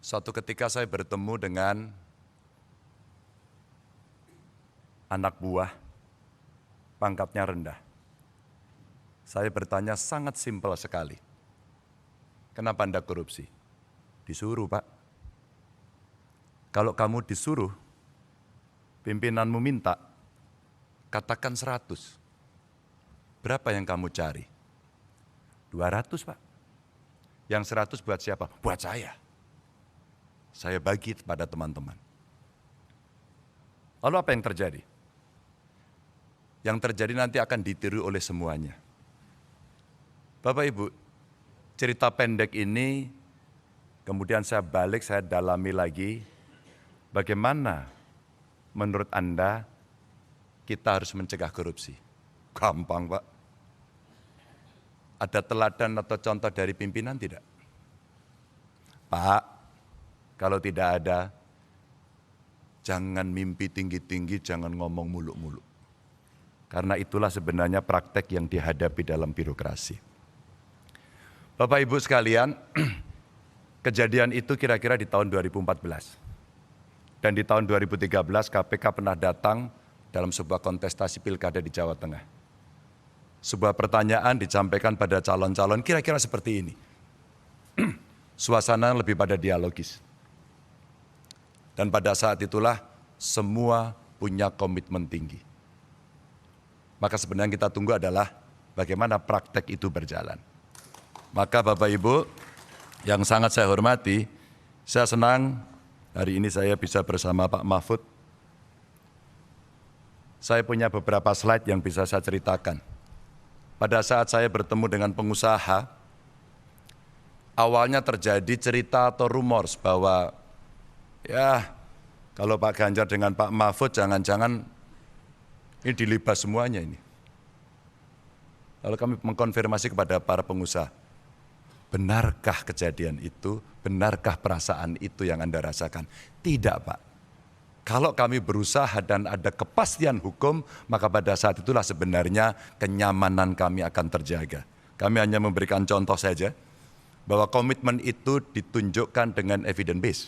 Suatu ketika saya bertemu dengan anak buah, pangkatnya rendah. Saya bertanya sangat simpel sekali. Kenapa Anda korupsi? Disuruh, Pak. Kalau kamu disuruh, pimpinanmu minta, katakan 100. Berapa yang kamu cari? 200, Pak. Yang 100 buat siapa? Buat saya. Saya bagi kepada teman-teman. Lalu apa yang terjadi? Yang terjadi nanti akan ditiru oleh semuanya. Bapak Ibu, cerita pendek ini kemudian saya balik, saya dalami lagi. Bagaimana menurut Anda kita harus mencegah korupsi? Gampang, Pak. Ada teladan atau contoh dari pimpinan tidak? Pak, kalau tidak ada, jangan mimpi tinggi-tinggi, jangan ngomong muluk-muluk. Karena itulah sebenarnya praktek yang dihadapi dalam birokrasi. Bapak Ibu sekalian, kejadian itu kira-kira di tahun 2014. Dan di tahun 2013 KPK pernah datang dalam sebuah kontestasi pilkada di Jawa Tengah. Sebuah pertanyaan disampaikan pada calon-calon kira-kira seperti ini. Suasana lebih pada dialogis. Dan pada saat itulah semua punya komitmen tinggi. Maka sebenarnya yang kita tunggu adalah bagaimana praktek itu berjalan. Maka Bapak Ibu yang sangat saya hormati, saya senang hari ini saya bisa bersama Pak Mahfud. Saya punya beberapa slide yang bisa saya ceritakan. Pada saat saya bertemu dengan pengusaha, awalnya terjadi cerita atau rumors bahwa ya kalau Pak Ganjar dengan Pak Mahfud jangan-jangan ini dilibas semuanya ini. Lalu kami mengkonfirmasi kepada para pengusaha, benarkah kejadian itu, benarkah perasaan itu yang Anda rasakan? Tidak, Pak. Kalau kami berusaha dan ada kepastian hukum, maka pada saat itulah sebenarnya kenyamanan kami akan terjaga. Kami hanya memberikan contoh saja, bahwa komitmen itu ditunjukkan dengan evidence base.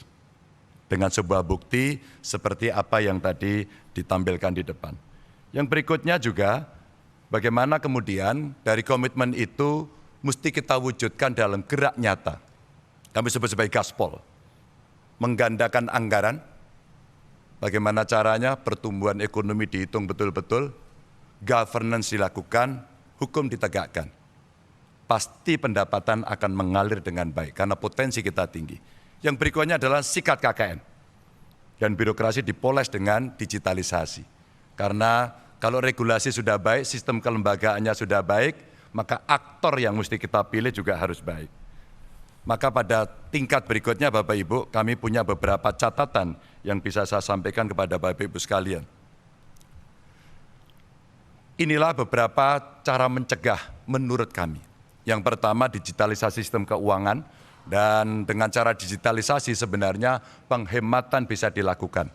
Dengan sebuah bukti seperti apa yang tadi ditampilkan di depan. Yang berikutnya juga, bagaimana kemudian dari komitmen itu mesti kita wujudkan dalam gerak nyata. Kami sebut sebagai gaspol. Menggandakan anggaran, bagaimana caranya pertumbuhan ekonomi dihitung betul-betul, governance dilakukan, hukum ditegakkan. Pasti pendapatan akan mengalir dengan baik karena potensi kita tinggi. Yang berikutnya adalah sikat KKN dan birokrasi dipoles dengan digitalisasi. Karena kalau regulasi sudah baik, sistem kelembagaannya sudah baik, maka aktor yang mesti kita pilih juga harus baik. Maka pada tingkat berikutnya Bapak Ibu, kami punya beberapa catatan yang bisa saya sampaikan kepada Bapak Ibu sekalian. Inilah beberapa cara mencegah menurut kami. Yang pertama digitalisasi sistem keuangan, dan dengan cara digitalisasi sebenarnya penghematan bisa dilakukan.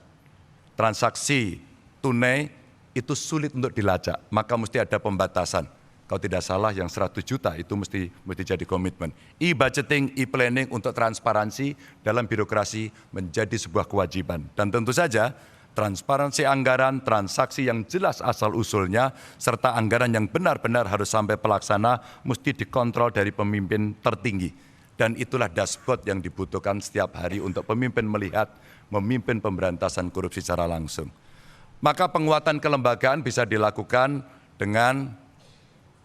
Transaksi tunai itu sulit untuk dilacak, maka mesti ada pembatasan. Kalau tidak salah yang 100 juta itu mesti jadi komitmen. E-budgeting, e-planning untuk transparansi dalam birokrasi menjadi sebuah kewajiban. Dan tentu saja transparansi anggaran, transaksi yang jelas asal-usulnya, serta anggaran yang benar-benar harus sampai pelaksana mesti dikontrol dari pemimpin tertinggi. Dan itulah dashboard yang dibutuhkan setiap hari untuk pemimpin melihat, memimpin pemberantasan korupsi secara langsung. Maka penguatan kelembagaan bisa dilakukan dengan,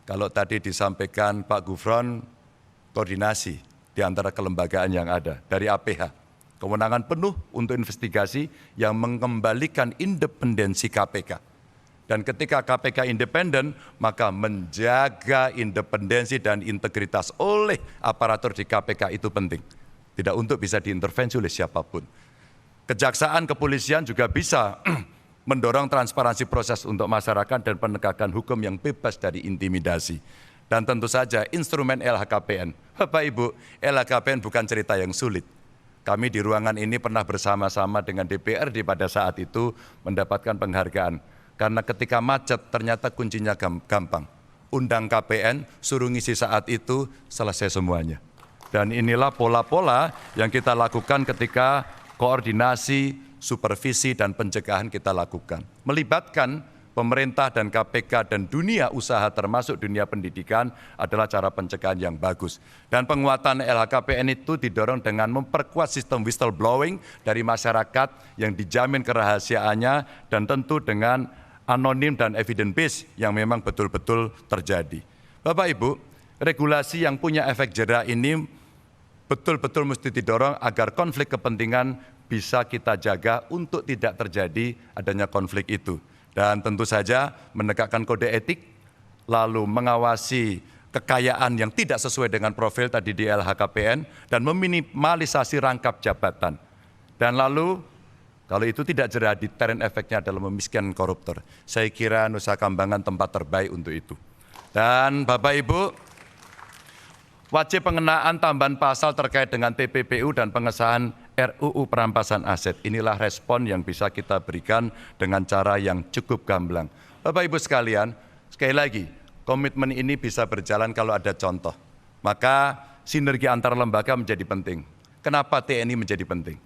kalau tadi disampaikan Pak Gufron, koordinasi di antara kelembagaan yang ada dari APH. Kewenangan penuh untuk investigasi yang mengembalikan independensi KPK. Dan ketika KPK independen, maka menjaga independensi dan integritas oleh aparatur di KPK itu penting. Tidak untuk bisa diintervensi oleh siapapun. Kejaksaan, kepolisian juga bisa mendorong transparansi proses untuk masyarakat dan penegakan hukum yang bebas dari intimidasi. Dan tentu saja instrumen LHKPN. Bapak Ibu, LHKPN bukan cerita yang sulit. Kami di ruangan ini pernah bersama-sama dengan DPRD pada saat itu mendapatkan penghargaan. Karena ketika macet ternyata kuncinya gampang. Undang KPN, suruh ngisi saat itu, selesai semuanya. Dan inilah pola-pola yang kita lakukan ketika koordinasi, supervisi, dan pencegahan kita lakukan. Melibatkan pemerintah dan KPK dan dunia usaha termasuk dunia pendidikan adalah cara pencegahan yang bagus. Dan penguatan LHKPN itu didorong dengan memperkuat sistem whistleblowing dari masyarakat yang dijamin kerahasiaannya dan tentu dengan anonim dan evidence based yang memang betul-betul terjadi. Bapak Ibu, regulasi yang punya efek jera ini betul-betul mesti didorong agar konflik kepentingan bisa kita jaga untuk tidak terjadi adanya konflik itu. Dan tentu saja menegakkan kode etik, lalu mengawasi kekayaan yang tidak sesuai dengan profil tadi di LHKPN, dan meminimalisasi rangkap jabatan. Dan lalu kalau itu tidak jera, deterrent efeknya adalah memiskinkan koruptor. Saya kira Nusa Kambangan tempat terbaik untuk itu. Dan Bapak Ibu, wajib pengenaan tambahan pasal terkait dengan TPPU dan pengesahan RUU perampasan aset. Inilah respon yang bisa kita berikan dengan cara yang cukup gamblang. Bapak Ibu sekalian, sekali lagi, komitmen ini bisa berjalan kalau ada contoh. Maka sinergi antar lembaga menjadi penting. Kenapa TNI menjadi penting?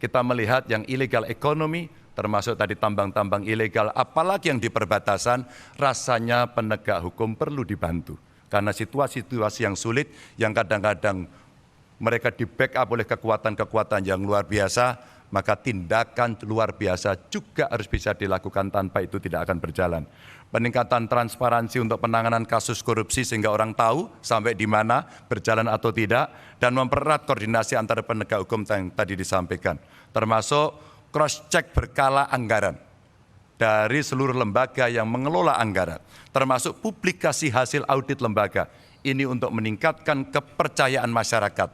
Kita melihat yang illegal ekonomi, termasuk tadi tambang-tambang ilegal, apalagi yang di perbatasan, rasanya penegak hukum perlu dibantu. Karena situasi-situasi yang sulit, yang kadang-kadang mereka di-backup oleh kekuatan-kekuatan yang luar biasa, maka tindakan luar biasa juga harus bisa dilakukan, tanpa itu tidak akan berjalan. Peningkatan transparansi untuk penanganan kasus korupsi sehingga orang tahu sampai di mana, berjalan atau tidak, dan mempererat koordinasi antara penegak hukum yang tadi disampaikan. Termasuk cross-check berkala anggaran dari seluruh lembaga yang mengelola anggaran, termasuk publikasi hasil audit lembaga. Ini untuk meningkatkan kepercayaan masyarakat.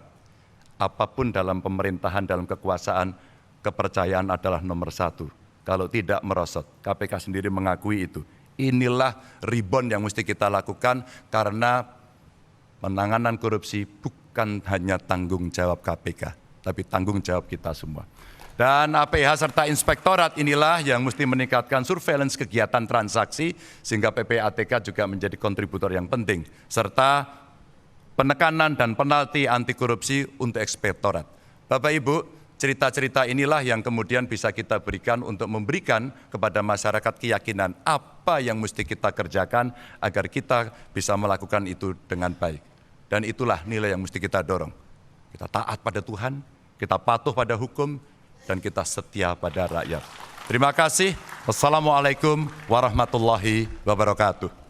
Apapun dalam pemerintahan, dalam kekuasaan, kepercayaan adalah nomor satu. Kalau tidak merosot, KPK sendiri mengakui itu. Inilah rebound yang mesti kita lakukan, karena penanganan korupsi bukan hanya tanggung jawab KPK, tapi tanggung jawab kita semua. Dan APH serta inspektorat inilah yang mesti meningkatkan surveillance kegiatan transaksi, sehingga PPATK juga menjadi kontributor yang penting, serta penekanan dan penalti anti korupsi untuk inspektorat. Bapak Ibu, cerita-cerita inilah yang kemudian bisa kita berikan untuk memberikan kepada masyarakat keyakinan apa yang mesti kita kerjakan agar kita bisa melakukan itu dengan baik. Dan itulah nilai yang mesti kita dorong. Kita taat pada Tuhan, kita patuh pada hukum, dan kita setia pada rakyat. Terima kasih. Wassalamualaikum warahmatullahi wabarakatuh.